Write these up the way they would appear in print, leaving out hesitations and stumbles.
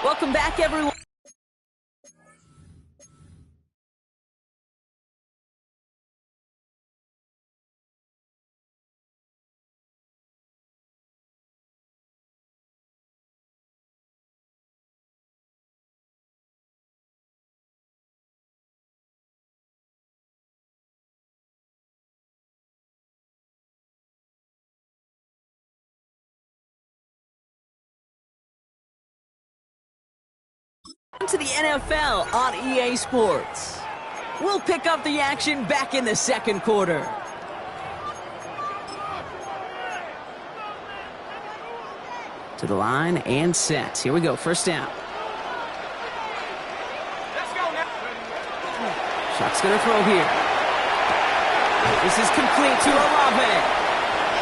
Welcome back, everyone. To the NFL on EA Sports. We'll pick up the action back in the second quarter. To the line and set. Here we go, first down. Let's go now. Shock's gonna throw here. This is complete to Olave.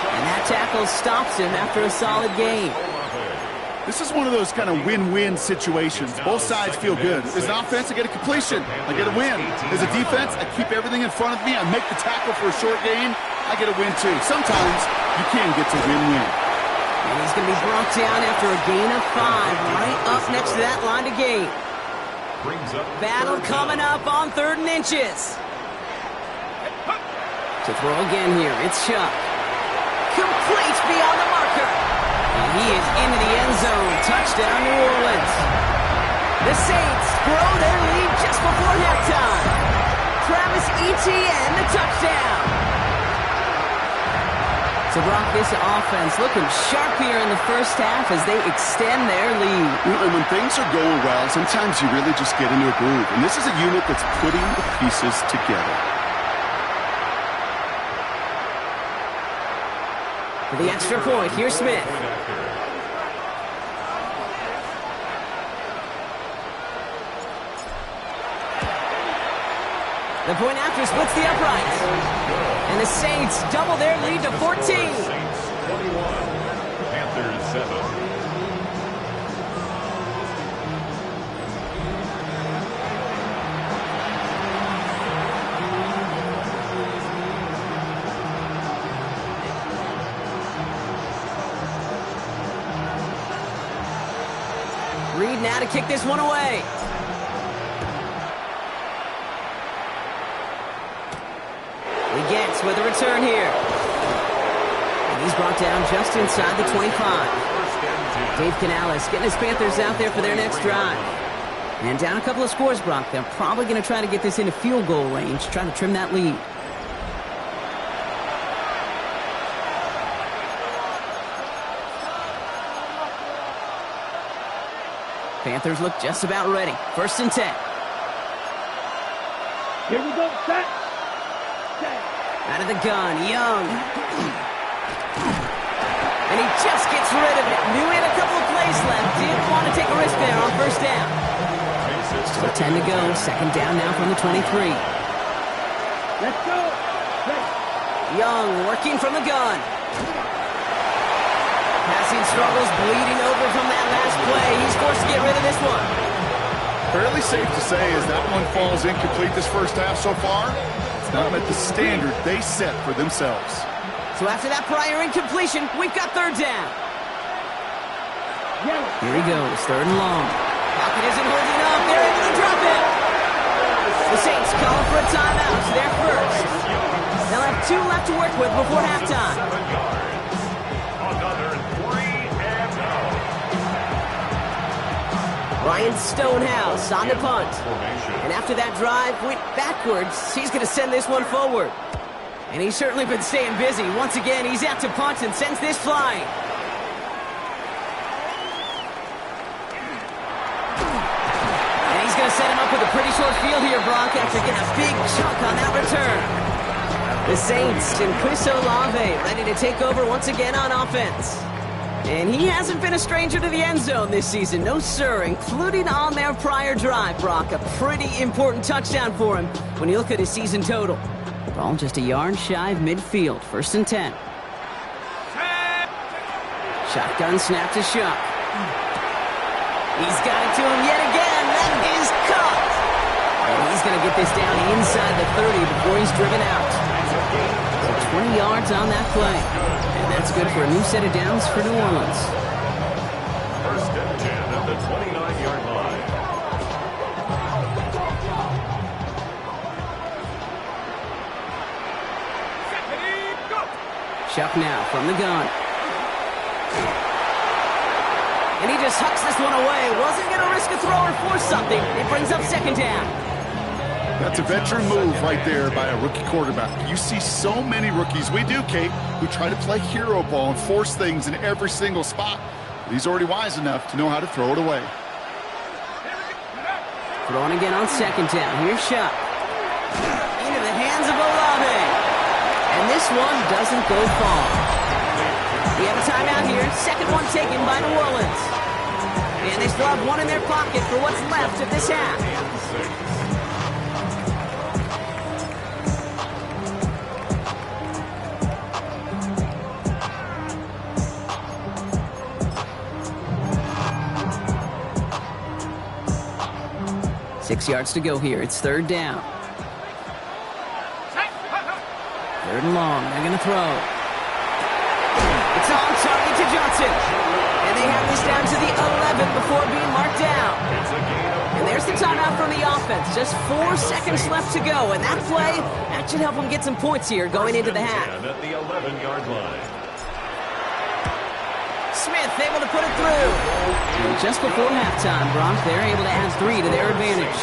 And that tackle stops him after a solid gain. This is one of those kind of win-win situations. Both sides feel good. As an offense, I get a completion. I get a win. As a defense, I keep everything in front of me. I make the tackle for a short gain. I get a win, too. Sometimes you can get to win-win. And he's going to be brought down after a gain of 5, right up next to that line to gain. Battle coming up on 3rd and inches. To throw again here, it's Chuck. Complete beyond the marker. And he is into the end zone. Touchdown, New Orleans. The Saints grow their lead just before halftime. Travis Etienne, the touchdown. So, Brock, this offense looking sharp here in the first half as they extend their lead. And when things are going well, sometimes you really just get into a groove. And this is a unit that's putting the pieces together. For the extra point, here's Smith. The point after splits the uprights. And the Saints double their lead to 14. Saints 21, Panthers 7. Reed now to kick this one away. He gets with a return here. And he's brought down just inside the 25. Dave Canales getting his Panthers out there for their next drive. And down a couple of scores, Brock. They're probably going to try to get this into field goal range, trying to trim that lead. Panthers look just about ready. 1st and 10. Here we go, set. Out of the gun, Young. And he just gets rid of it. Knew he had a couple of plays left. Didn't want to take a risk there on 1st down. Still 10 to go. 2nd down now from the 23. Let's go. Young working from the gun. Passing struggles, bleeding over from that last play. He's forced to get rid of this one. Fairly safe to say as that one falls incomplete this first half so far, it's not met the standard they set for themselves. So after that prior incompletion, we've got 3rd down. Here he goes, 3rd and long. Pocket isn't holding up. They're able to drop it. The Saints calling for a timeout. So they're first. They'll have 2 left to work with before halftime. Ryan Stonehouse on the punt. And after that drive went backwards, he's going to send this one forward. And he's certainly been staying busy. Once again, he's out to punt and sends this flying. And he's going to set him up with a pretty short field here, Brock, after getting a big chunk on that return. The Saints and Chris Olave ready to take over once again on offense. And he hasn't been a stranger to the end zone this season. No, sir, including on their prior drive, Brock. A pretty important touchdown for him when you look at his season total. Ball just a yard shy of midfield. 1st and 10. Shotgun snap to Shuck. He's got it to him yet again. That is caught. And he's going to get this down inside the 30 before he's driven out. So 20 yards on that play. And that's good for a new set of downs for New Orleans. 1st and 10 at the the 29-yard line. Chuck now from the gun. And he just hucks this one away. Wasn't going to risk a throw or force something. It brings up second down. That's a veteran move right there by a rookie quarterback. You see so many rookies, we do, Kate, who try to play hero ball and force things in every single spot. But he's already wise enough to know how to throw it away. Throwing again on second down. Here's Chuck. Into the hands of Olave. And this one doesn't go far. We have a timeout here. Second one taken by New Orleans. And they still have one in their pocket for what's left of this half. Six yards to go here. It's third down. Third and long. They're going to throw. It's on target to Johnson. And they have this down to the 11 before being marked down. And there's the timeout from the offense. Just 4 seconds left to go. And that play, that should help them get some points here going into the half. At the 11-yard line. Smith able to put it through. And just before halftime, Brock, they're able to add 3 to their advantage.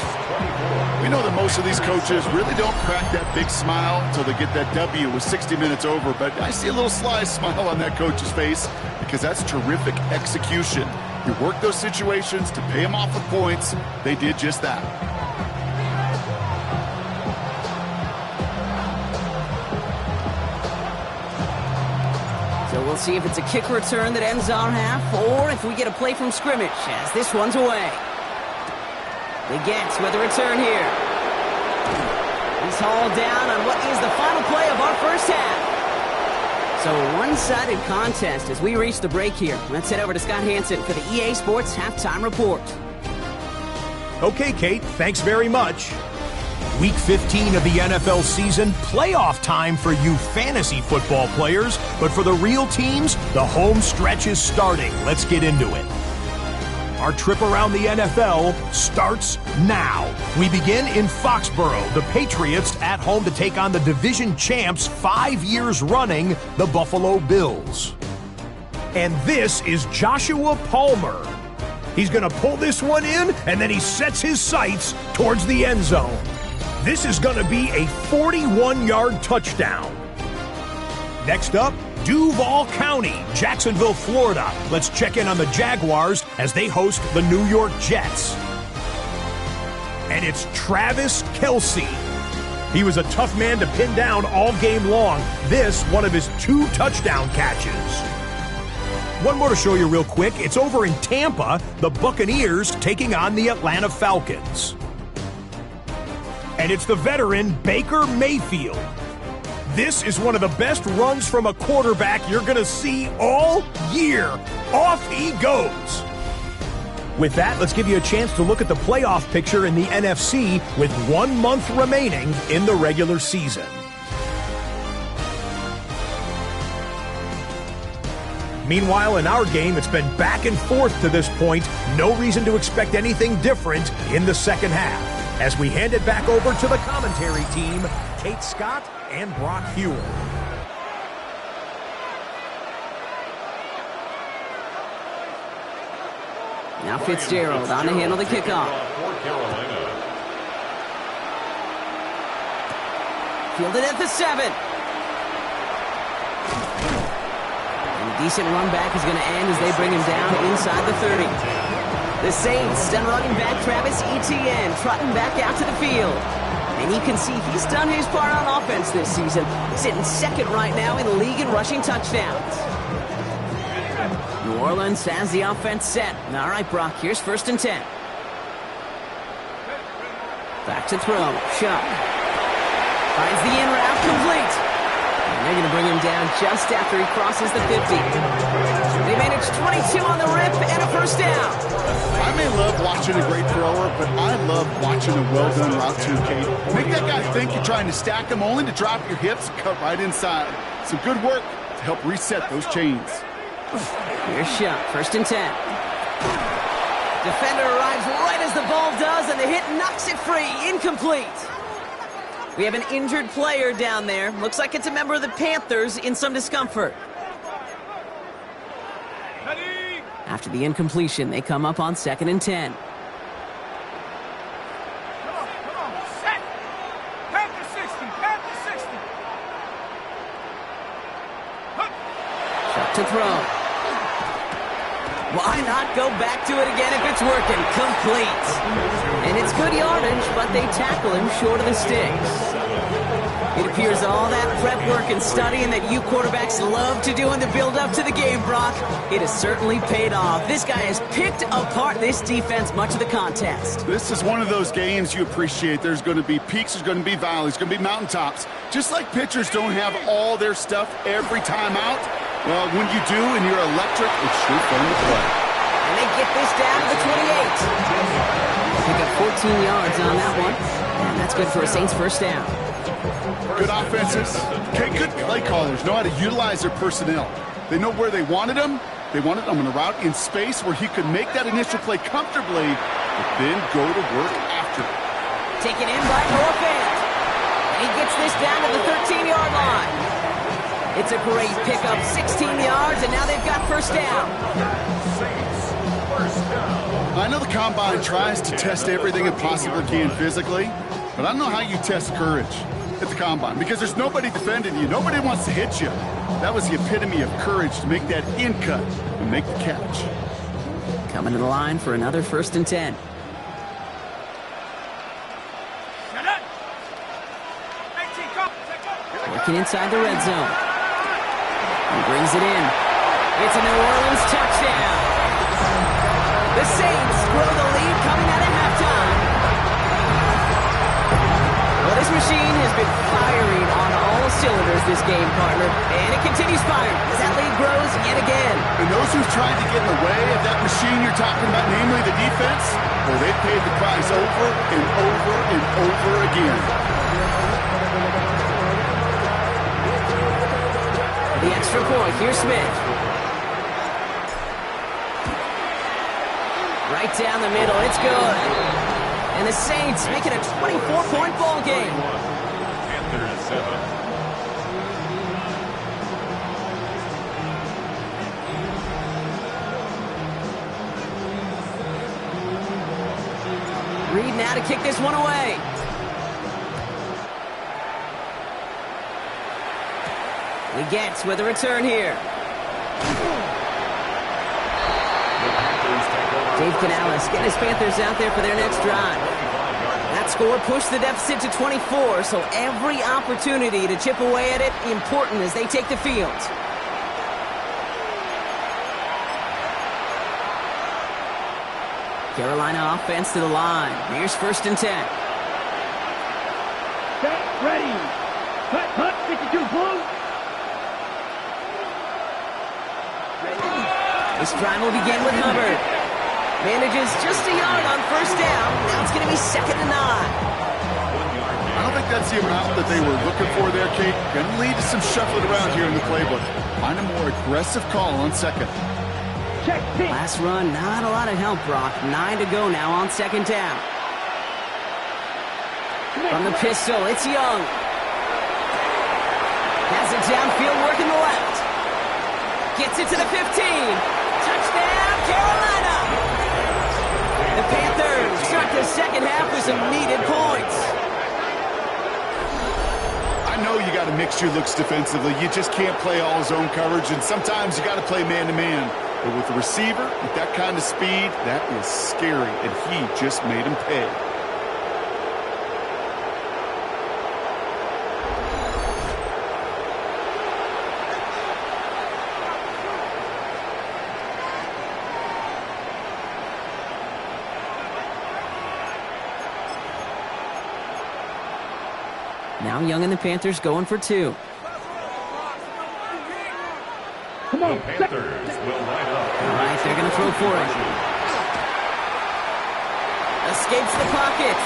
We know that most of these coaches really don't crack that big smile until they get that W with 60 minutes over, but I see a little sly smile on that coach's face because that's terrific execution. You work those situations to pay them off with points. They did just that. So we'll see if it's a kick return that ends our half, or if we get a play from scrimmage as this one's away. They get with a return here. He's hauled down on what is the final play of our first half. So a one-sided contest as we reach the break here. Let's head over to Scott Hansen for the EA Sports Halftime Report. Okay, Kate, thanks very much. Week 15 of the NFL season, playoff time for you fantasy football players, but for the real teams, the home stretch is starting. Let's get into it. Our trip around the NFL starts now. We begin in Foxborough. The Patriots at home to take on the division champs 5 years running, the Buffalo Bills. And this is Joshua Palmer. He's going to pull this one in, and then he sets his sights towards the end zone. This is going to be a 41-yard touchdown. Next up, Duval County, Jacksonville, Florida. Let's check in on the Jaguars as they host the New York Jets. And it's Travis Kelce. He was a tough man to pin down all game long. This, one of his 2 touchdown catches. One more to show you real quick. It's over in Tampa, the Buccaneers taking on the Atlanta Falcons. And it's the veteran Baker Mayfield. This is one of the best runs from a quarterback you're going to see all year. Off he goes. With that, let's give you a chance to look at the playoff picture in the NFC with 1 month remaining in the regular season. Meanwhile, in our game, it's been back and forth to this point. No reason to expect anything different in the second half. As we hand it back over to the commentary team, Kate Scott and Brock Hewer. Now Fitzgerald on to handle the kickoff. Fielded at the 7. And a decent run back is going to end as they bring him down inside the 30. The Saints done running back Travis Etienne, trotting back out to the field. And you can see he's done his part on offense this season. He's sitting second right now in the league in rushing touchdowns. New Orleans has the offense set. All right, Brock, here's 1st and 10. Back to throw. Chuck. Finds the in route complete. And they're going to bring him down just after he crosses the 50. They managed 22 on the rip and a first down. I may love watching a great thrower, but I love watching a well-done route too, Kate. Make that guy think you're trying to stack him only to drop your hips and cut right inside. Some good work to help reset those chains. Here's Chuck, 1st and 10. Defender arrives right as the ball does, and the hit knocks it free. Incomplete. We have an injured player down there. Looks like it's a member of the Panthers in some discomfort. After the incompletion, they come up on 2nd and 10. Set. Panther 60. Panther 60. Shot to throw. Why not go back to it again if it's working? Complete. And it's good yardage, but they tackle him short of the sticks. It appears all that prep work and studying that you quarterbacks love to do in the build-up to the game, Brock, it has certainly paid off. This guy has picked apart this defense much of the contest. This is one of those games you appreciate. There's going to be peaks, there's going to be valleys, there's going to be mountaintops. Just like pitchers don't have all their stuff every time out, well, when you do and you're electric, it's sure fun to play. And they get this down to the 28. Pick up 14 yards on that one. And that's good for a Saints first down. Good offenses. Okay, good play callers know how to utilize their personnel. They know where they wanted him. They wanted him on a route in space where he could make that initial play comfortably, but then go to work after. Taken in by Norfant. And he gets this down to the 13-yard line. It's a great pickup, 16 yards, and now they've got first down. I know the Combine tries to test everything it possibly can physically, but I don't know how you test courage at the Combine because there's nobody defending you. Nobody wants to hit you. That was the epitome of courage to make that in cut and make the catch. Coming to the line for another 1st and 10. Working inside the red zone. He brings it in. It's a New Orleans touchdown. The Saints grow the lead coming out of halftime. Well, this machine has been firing on all cylinders this game, partner. And it continues firing as that lead grows yet again. And those who've tried to get in the way of that machine you're talking about, namely the defense, well, they've paid the price over and over and over again. The extra point, here's Smith. Right down the middle, it's good. And the Saints make it a 24-point ball game. Panthers 7. Reed now to kick this one away. He gets with a return here. Dave Canales getting his Panthers out there for their next drive. That score pushed the deficit to 24, so every opportunity to chip away at it important as they take the field. Carolina offense to the line. Here's 1st and 10. Set, ready. Cut, 52, blue. This drive will begin with Hubbard. Manages just a yard on first down. Now it's going to be 2nd and 9. I don't think that's the amount that they were looking for there, Kate. Going to lead to some shuffling around here in the playbook. Find a more aggressive call on 2nd. Check, pitch. Last run, not a lot of help, Brock. 9 to go now on 2nd down. From the pistol, it's Young. Has it downfield, working the left. Gets it to the 15. Touchdown, Carolina! The Panthers start the second half with some needed points. I know you got to mix your looks defensively. You just can't play all zone coverage, and sometimes you got to play man-to-man. But with the receiver, with that kind of speed, that is scary, and he just made him pay. Now Young and the Panthers going for 2. Come on, The Panthers will line up. All right, they're going to throw for it. Escapes the pocket.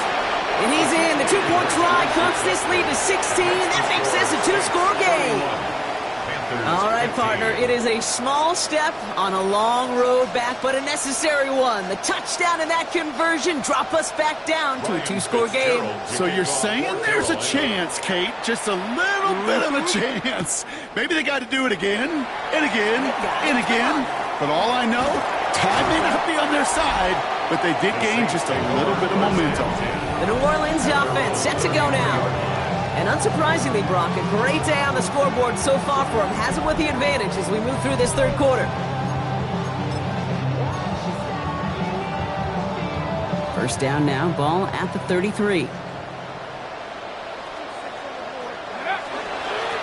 And he's in. The 2-point try cuts this lead to 16. That makes this a 2-score game. All right, partner, it is a small step on a long road back, but a necessary one. The touchdown and that conversion drop us back down to a 2-score game. So you're saying there's a chance, Kate, just a little bit of a chance. Maybe they got to do it again, and again, and again. But all I know, time may not be on their side, but they did gain just a little bit of momentum. The New Orleans offense set to go now. And unsurprisingly, Brock, a great day on the scoreboard so far for him. Has him with the advantage as we move through this third quarter. First down now, ball at the 33.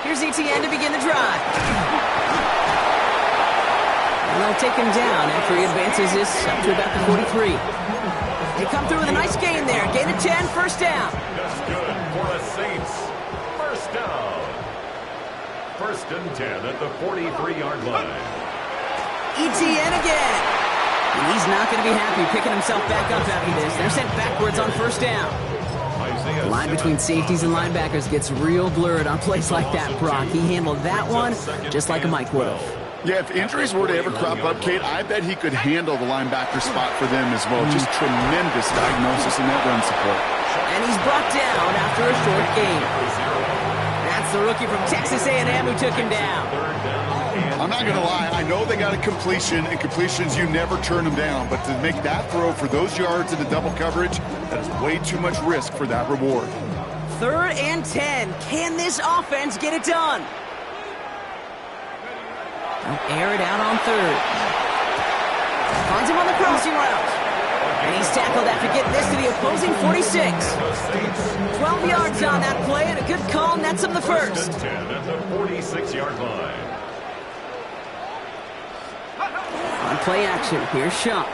Here's ETN to begin the drive. And they'll take him down after he advances this up to about the 43. They come through with a nice gain there. Gain of 10, first down. That's good for the Saints. First down. First and 10 at the 43-yard line. ETN again. And he's not going to be happy picking himself back up after this. They're sent backwards on first down. The line between safeties and linebackers gets real blurred on plays like that, Brock. He handled that one just like a Mike would have. Yeah, if injuries were to ever crop up, Kate, I bet he could handle the linebacker spot for them as well. Just tremendous diagnosis in that run support. And he's brought down after a short gain. That's the rookie from Texas A&M who took him down. I'm not going to lie. I know they got a completion, and completions, you never turn them down. But to make that throw for those yards into double coverage, that is way too much risk for that reward. 3rd and 10. Can this offense get it done? They'll air it out on 3rd. Finds him on the crossing route. And he's tackled after getting this to the opposing 46. 12 yards on that play, and a good call nets him the first. 10 at the 46-yard line. On play action, here's Shuck.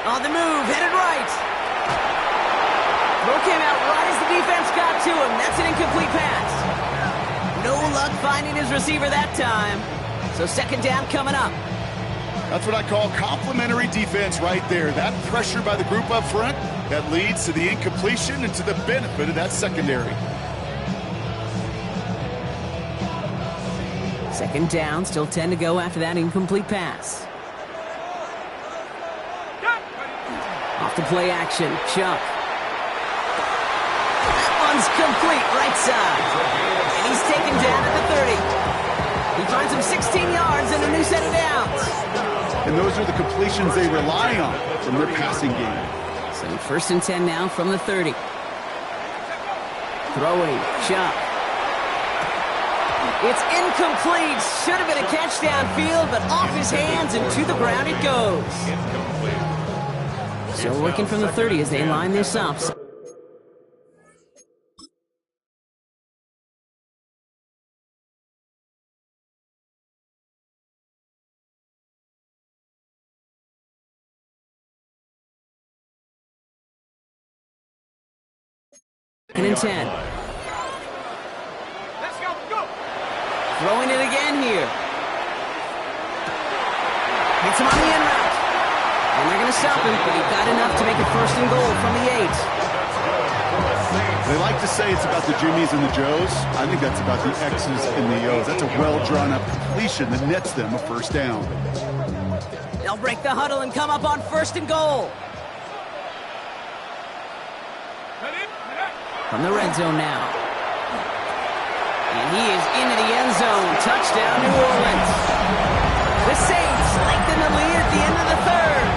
On the move, headed right. Throw came out right as the defense got to him. That's an incomplete pass. No luck finding his receiver that time. So second down coming up. That's what I call complimentary defense right there. That pressure by the group up front, that leads to the incompletion and to the benefit of that secondary. Second down, still 10 to go after that incomplete pass. Off the play action, Chuck. That one's complete, right side. And he's taken down at the 30. He finds him 16 yards and a new set of downs. And those are the completions they rely on from their passing game. So first and 10 now from the 30. Throwing, Chuck. It's incomplete. Should have been a catch downfield, but off his hands and to the ground it goes. So working from the 30 as they line this up. And 10. Throwing it again here. Hits him on the end route. And they're going to stop him, but he got enough to make it first and goal from the 8. They like to say it's about the Jimmies and the Joes. I think that's about the X's and the O's. That's a well-drawn-up completion that nets them a first down. They'll break the huddle and come up on first and goal. From the red zone now. And he is into the end zone. Touchdown, New Orleans. The Saints lengthen the lead at the end of the 3rd.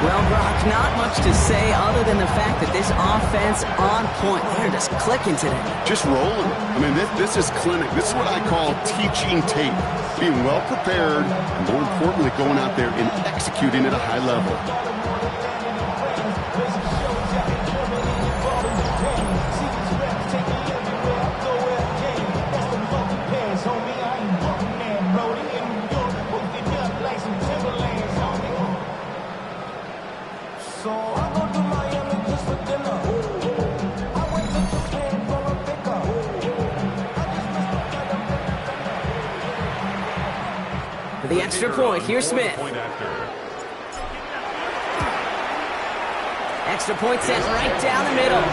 Well, Brock, not much to say other than the fact that this offense on point. They're just clicking today. Just rolling. I mean, this is clinic. This is what I call teaching tape. Being well prepared, and more importantly, going out there and executing at a high level. For the extra point, here's Smith. Extra point sent right down the middle.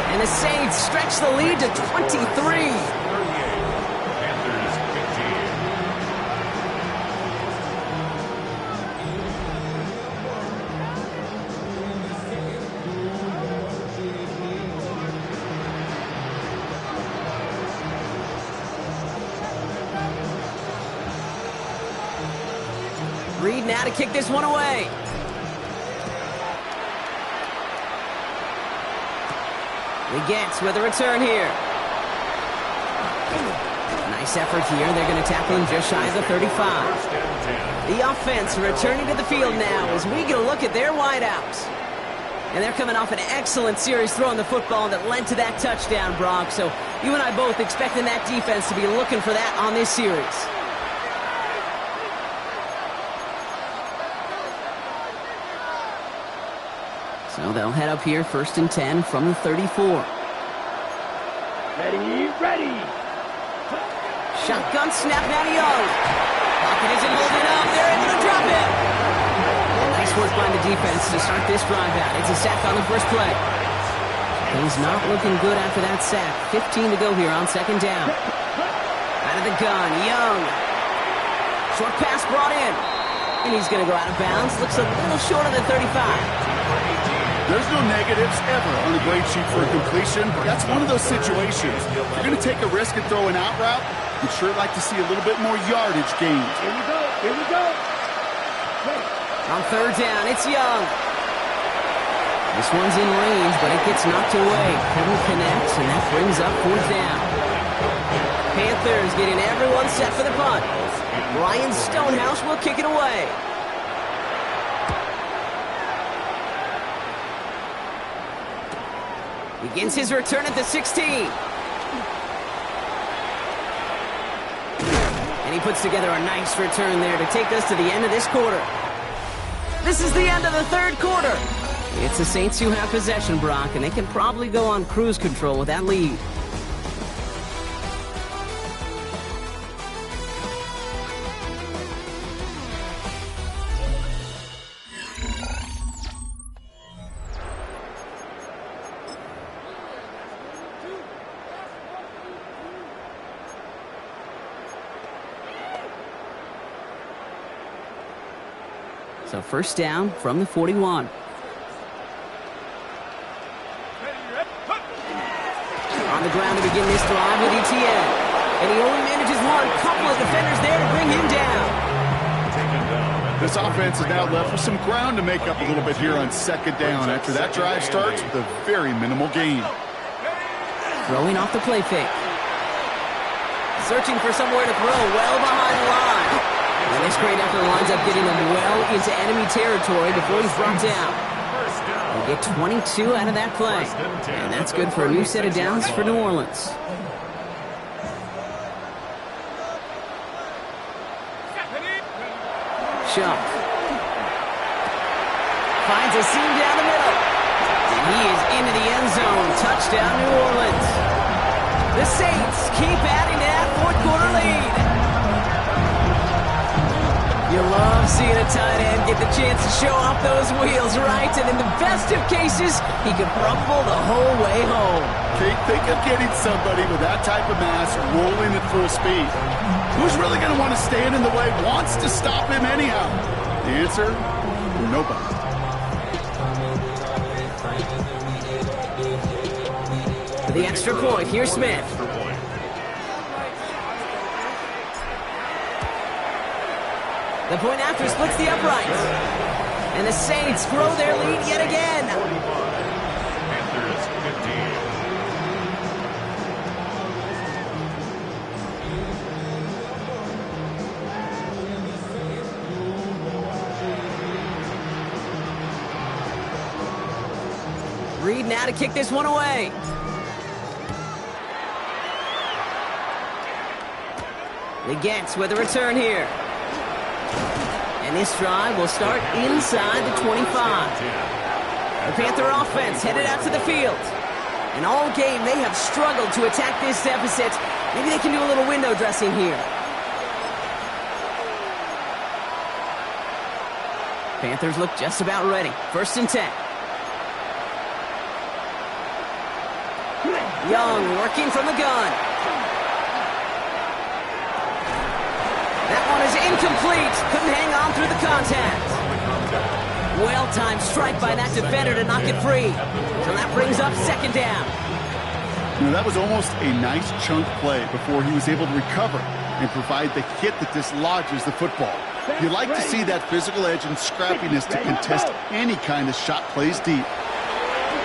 And And the Saints stretch the lead to 23. 38. Panthers 15. Reed now to kick this one away. Legets with a return here. Nice effort here. They're going to tackle him just shy of the 35. First and 10. The offense returning to the field now as we get a look at their wideouts. And they're coming off an excellent series throwing the football that led to that touchdown, Brock. So you and I both expecting that defense to be looking for that on this series. So they'll head up here, 1st and 10 from the 34. Ready. Shotgun snap now to Young. Pocket isn't holding up. They're able to drop it. And nice work by the defense to start this drive out. It's a sack on the first play. Things not looking good after that sack. 15 to go here on 2nd down. Out of the gun, Young. Short pass brought in. And he's going to go out of bounds. Looks a little short of the 35. There's no negatives ever on a grade sheet for a completion. That's one of those situations. If you're going to take a risk and throw an out route, you'd sure like to see a little bit more yardage gained. Here we go. On 3rd down, it's Young. This one's in range, but it gets knocked away. Couldn't connect, and that brings up 4th down. Panthers getting everyone set for the punt. Ryan Stonehouse will kick it away. Begins his return at the 16. And he puts together a nice return there to take us to the end of this quarter. This is the end of the 3rd quarter. It's the Saints who have possession, Brock, and they can probably go on cruise control with that lead. So 1st down from the 41. On the ground to begin this drive with ETN. And he only manages one. Couple of defenders there to bring him down. This offense is now left with some ground to make up a little bit here on 2nd down after that drive starts with a very minimal gain. Throwing off the play fake. Searching for somewhere to throw well behind the line. And this great effort winds up getting him well into enemy territory before he's brought down. They get 22 out of that play. And that's good for a new set of downs for New Orleans. Shuck. Finds a seam down the middle. And he is into the end zone. Touchdown, New Orleans. The Saints keep adding to that 4th quarter lead. You love seeing a tight end get the chance to show off those wheels, right? And in the best of cases, he could rumble the whole way home. Kate, think of getting somebody with that type of mass rolling at full speed. Who's really going to want to stand in the way, wants to stop him anyhow? The answer, nobody. For the extra point, here's Smith. The point after splits the uprights. And the Saints grow their lead yet again. Panthers 15. Reed now to kick this one away. Legets with a return here. And this drive will start inside the 25. The Panther offense headed out to the field. And all game, they have struggled to attack this deficit. Maybe they can do a little window dressing here. Panthers look just about ready. 1st and 10. Young working from the gun. That one is incomplete. Couldn't hang on through the contact. Well-timed strike by that defender to knock it free. So that brings up second down. You know, that was almost a nice chunk play before he was able to recover and provide the hit that dislodges the football. You like to see that physical edge and scrappiness to contest any kind of shot plays deep.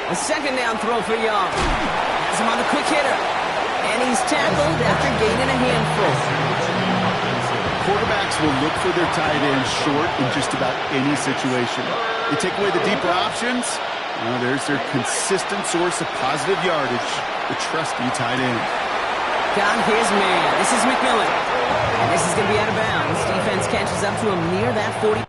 A second down throw for Young. Has him on the quick hitter. And he's tackled after gaining a handful. Quarterbacks will look for their tight end short in just about any situation. You take away the deeper options, well, there's their consistent source of positive yardage, the trusty tight end. Got his man. This is McMillan. And this is going to be out of bounds. Defense catches up to him near that 40.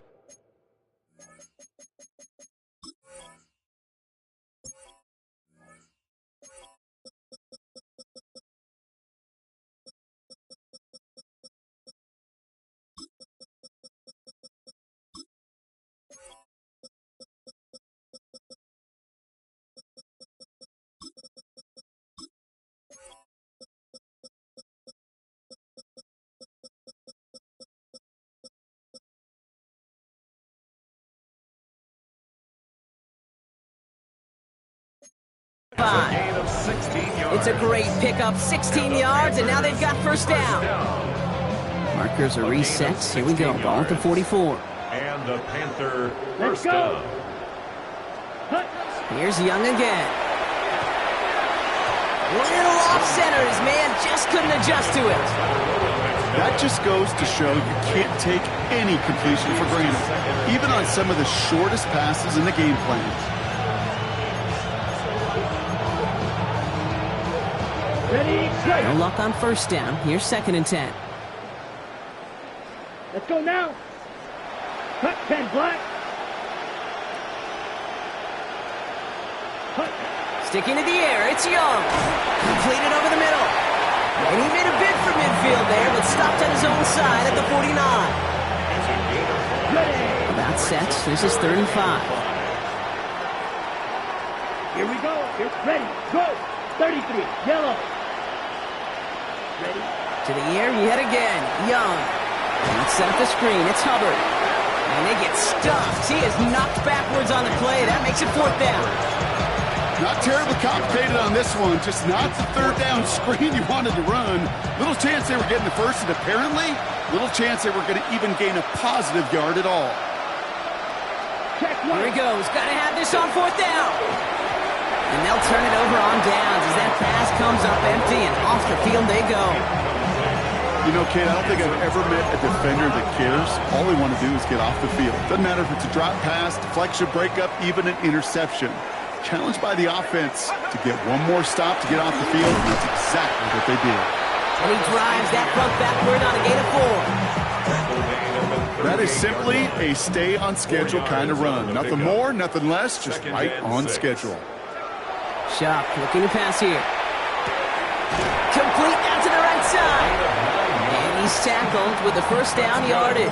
It's a great pickup, 16 yards, and now they've got first down. Markers are reset. Here we go. Ball at the 44. And the Panther first down. Here's Young again. Little off center. His man just couldn't adjust to it. That just goes to show you can't take any completion for granted, even on some of the shortest passes in the game plan. No luck on first down. Here's second and 10. Let's go now. Cut 10 black. Cut. Sticking to the air. It's Young. Completed over the middle. And he made a bid for midfield there, but stopped on his own side at the 49. About set. This is 3rd and 5. Here we go. Here, ready. Go. 33. Yellow. Ready. To the air, yet again. Young. Let's set up the screen. It's Hubbard. And they get stuffed. He is knocked backwards on the play. That makes it 4th down. Not terribly complicated on this one. Just not the 3rd down screen you wanted to run. Little chance they were getting the first, and apparently, little chance they were going to even gain a positive yard at all. Here he goes. Got to have this on 4th down. And they'll turn it over on downs as that pass comes up empty, and off the field they go. You know, Kate, I don't think I've ever met a defender that cares. All they want to do is get off the field. Doesn't matter if it's a drop pass, deflection, breakup, even an interception. Challenged by the offense to get one more stop to get off the field, and that's exactly what they did. And he drives that front backward on a gain of 4. That is simply a stay on schedule kind of run. Nothing more, nothing less, just right on schedule. Shock looking to pass here. Complete out to the right side. And he's tackled with the first down yardage.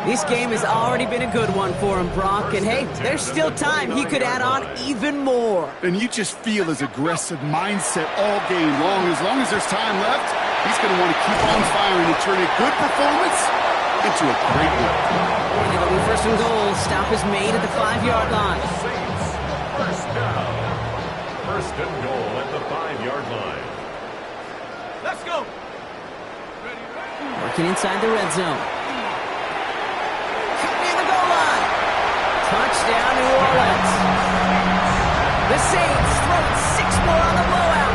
This game has already been a good one for him, Brock. And hey, there's still time. He could add on even more. And you just feel his aggressive mindset all game long. As long as there's time left, he's going to want to keep on firing and turn a good performance into a great one. And it'll be 1st and goal. Stop is made at the 5-yard line. First down. 1st and goal at the 5-yard line. Let's go. Working inside the red zone. Cut near the goal line. Touchdown, New Orleans. The Saints throw it 6 more on the blowout.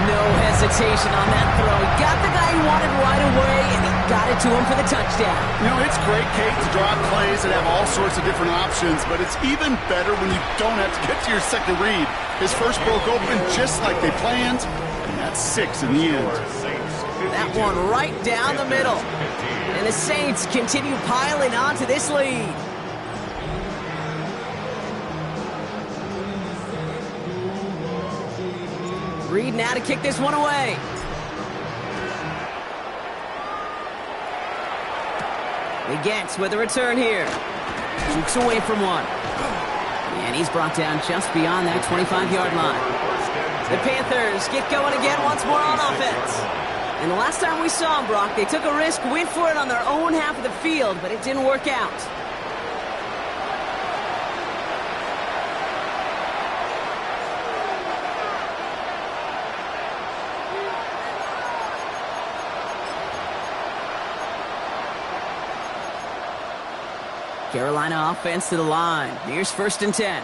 No hesitation on that throw. He got the guy he wanted right away, and he got it to him for the touchdown. You know, it's great, Kate, to draw up plays and have all sorts of different options, but it's even better when you don't have to get to your second read. His first broke open just like they planned, and that's 6 in the end. That one right down the middle. And the Saints continue piling on to this lead. Reed now to kick this one away. Begets with a return here. Jukes away from one. And he's brought down just beyond that 25-yard line. The Panthers get going again once more on offense. And the last time we saw them, Brock, they took a risk, went for it on their own half of the field, but it didn't work out. Carolina offense to the line. Here's 1st and 10.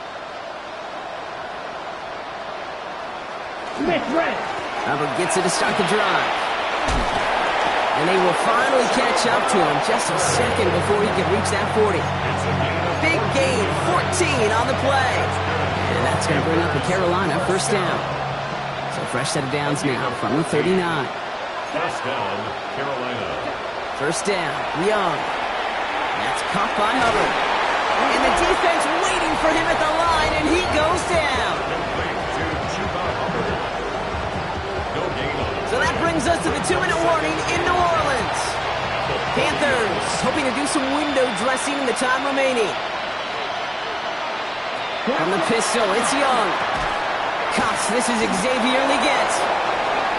Hubbard gets it to start the drive. And they will finally catch up to him just a second before he can reach that 40. Big gain, 14 on the play. And that's going to bring up the Carolina 1st down. So fresh set of downs now from the 39. 1st down, Carolina. 1st down, Young. That's caught by Hubbard. And the defense waiting for him at the line, and he goes down. So that brings us to the 2-minute warning in New Orleans. Panthers hoping to do some window dressing in the time remaining. From the pistol, it's Young. Cuffs, this is Xavier Leggett.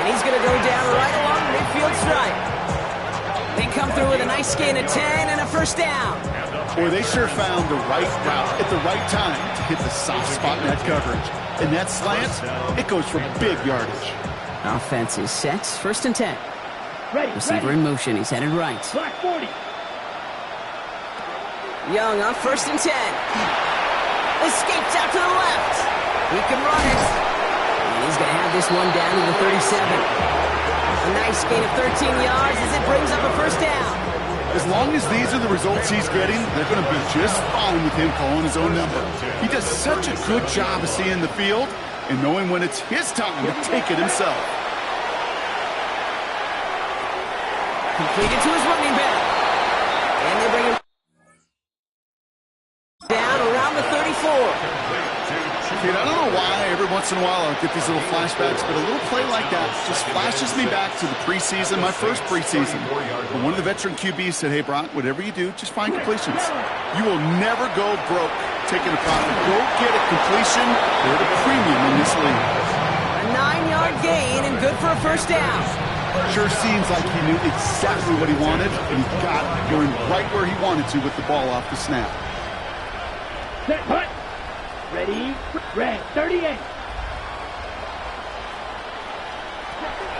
And he's going to go down right along the midfield stripe. They come through with a nice gain of 10 and a 1st down. Boy, they sure found the right route at the right time to hit the soft spot in that coverage. And that slant, it goes for big yardage. Offense is set. 1st and 10. Receiver in motion. He's headed right. Black 40. Young on 1st and 10. Escapes out to the left. He can run it. And he's going to have this one down to the 37. A nice gain of 13 yards as it brings up a 1st down. As long as these are the results he's getting, they're going to be just fine with him calling his own number. He does such a good job of seeing the field and knowing when it's his time to take it himself. Completed to his running back. And they bring him down around the 34. Kid, I don't know why every once in a while I'll get these little flashbacks, but a little play like that just flashes me back to the preseason, my first preseason. When one of the veteran QBs said, hey, Brock, whatever you do, just find completions. You will never go broke taking a profit. Go get a completion. They're the premium in this league. A 9-yard gain and good for a 1st down. Sure seems like he knew exactly what he wanted, and he got it, going right where he wanted to with the ball off the snap. Set, put. Ready, red, 38.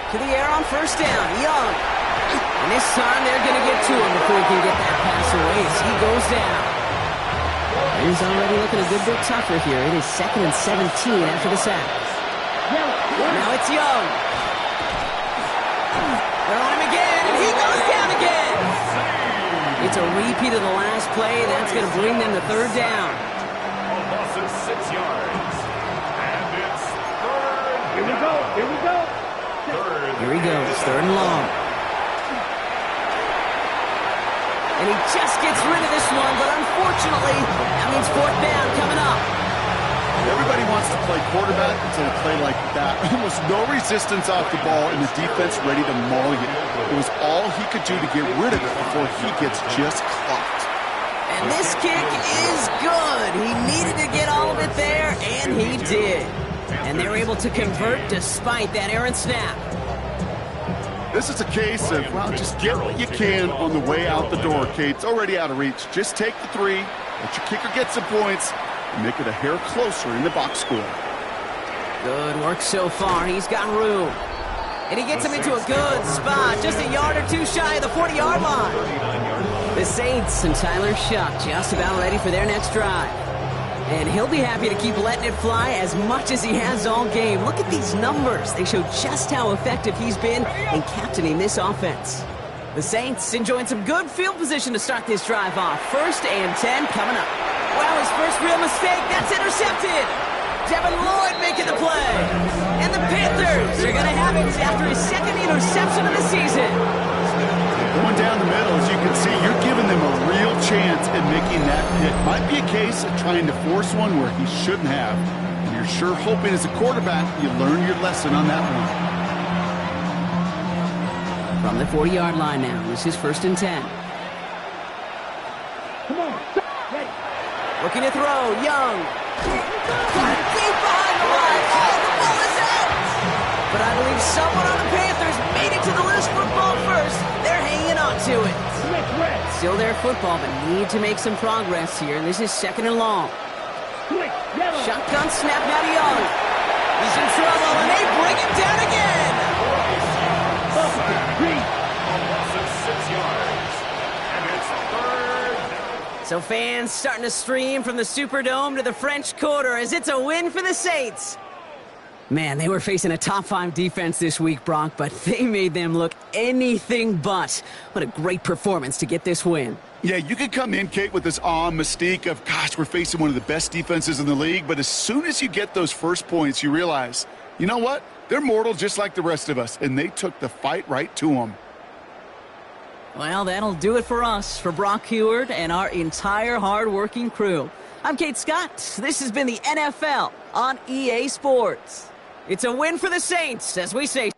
To the air on 1st down, Young. And this time they're going to get to him before he can get that pass away as he goes down. He's already looking a good bit tougher here. It is 2nd and 17 after the sack. Now it's Young. They're on him again, and he goes down again. It's a repeat of the last play. That's going to bring them to 3rd down. A loss of 6 yards. And it's 3rd. Here we go, here we go. Here he goes, 3rd and long. And he just gets rid of this one, but unfortunately, that means 4th down coming up. Everybody wants to play quarterback until a play like that. Almost no resistance off the ball and the defense ready to maul you. It was all he could do to get rid of it before he gets just clocked. And this kick is good. He needed to get all of it there, and he did. And they were able to convert despite that errant snap. This is a case of, well, just get what you can on the way out the door, Kate. It's already out of reach. Just take the 3, let your kicker get some points, and make it a hair closer in the box score. Good work so far. He's got room. And he gets him into a good spot, just a yard or two shy of the 40-yard line. The Saints and Tyler Shuck just about ready for their next drive. And he'll be happy to keep letting it fly as much as he has all game. Look at these numbers. They show just how effective he's been in captaining this offense. The Saints enjoying some good field position to start this drive off. 1st and 10 coming up. Wow, his first real mistake. That's intercepted. Devin Lloyd making the play. And the Panthers are going to have it after his 2nd interception of the season. Going down the middle, as you can see, you're giving them a real chance at making that hit. Might be a case of trying to force one where he shouldn't have. And you're sure hoping as a quarterback you learn your lesson on that one. From the 40-yard line now, this is 1st and 10. Come on, ready. Looking to throw, Young. Deep behind the line. Oh, the ball is out. But I believe someone on the Panthers made it to the loose football first. They're hanging on to it. Still their football, but need to make some progress here. This is 2nd and long. Shotgun snap now to Young. He's in trouble, and they bring him down again. Loss of 6 yards. And it's 3rd down. So fans starting to stream from the Superdome to the French Quarter as it's a win for the Saints. Man, they were facing a top-5 defense this week, Bronk, but they made them look anything but. What a great performance to get this win. Yeah, you could come in, Kate, with this awe and mystique of, gosh, we're facing one of the best defenses in the league, but as soon as you get those first points, you realize, you know what? They're mortal just like the rest of us, and they took the fight right to them. Well, that'll do it for us, for Brock Heward and our entire hard-working crew. I'm Kate Scott. This has been the NFL on EA Sports. It's a win for the Saints, as we say